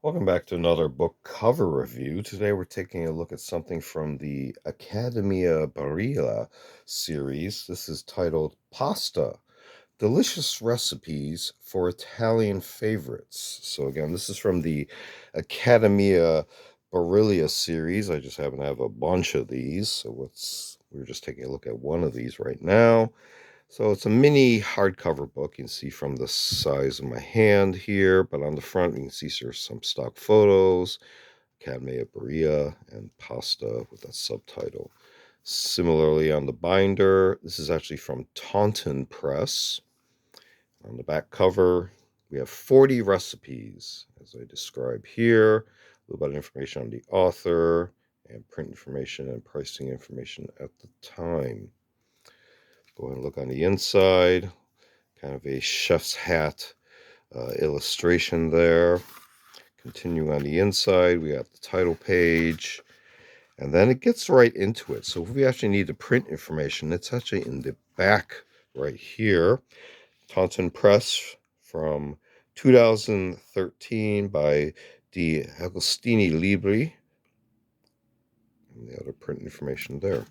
Welcome back to another book cover review. Today we're taking a look at something from the Accademia Barilla series. This is titled Pasta, Delicious Recipes for Italian Favorites. So again, this is from the Accademia Barilla series. I just happen to have a bunch of these. We're just taking a look at one of these right now. So it's a mini hardcover book. You can see from the size of my hand here, but on the front you can see there's some stock photos, Academia Barilla, and pasta with a subtitle. Similarly on the binder, this is actually from Taunton Press. On the back cover, we have 40 recipes, as I describe here. A little bit of information on the author, and print information and pricing information at the time. Go ahead and look on the inside. Kind of a chef's hat illustration there. Continuing on the inside, we have the title page, and then it gets right into it. So if we actually need the print information, it's actually in the back right here. Taunton Press from 2013 by the Agostini Libri. And the other print information there.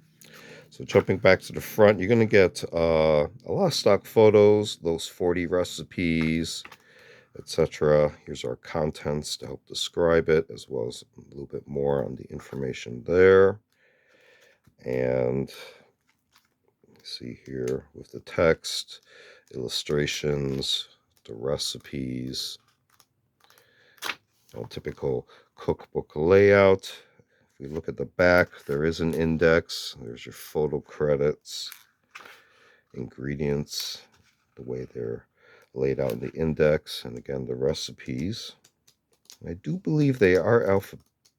So jumping back to the front, you're going to get a lot of stock photos, those 40 recipes, etc. Here's our contents to help describe it, as well as a little bit more on the information there. And see here with the text, illustrations, the recipes, typical cookbook layout. If we look at the back, there is an index. There's your photo credits, ingredients, the way they're laid out in the index, and again, the recipes. I do believe they are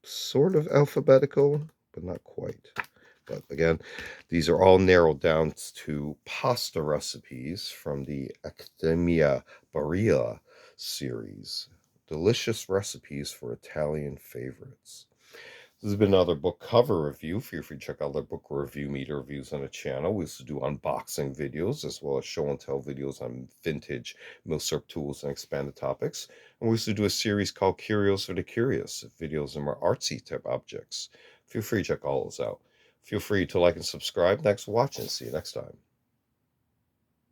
sort of alphabetical, but not quite. But again, these are all narrowed down to pasta recipes from the Accademia Barilla series. Delicious recipes for Italian favorites. This has been another book cover review. Feel free to check out other book review media reviews on the channel. We used to do unboxing videos as well as show and tell videos on vintage milsurp tools and expanded topics. And we used to do a series called Curios for the Curious, videos on more artsy type objects. Feel free to check all those out. Feel free to like and subscribe. Thanks for watching. See you next time.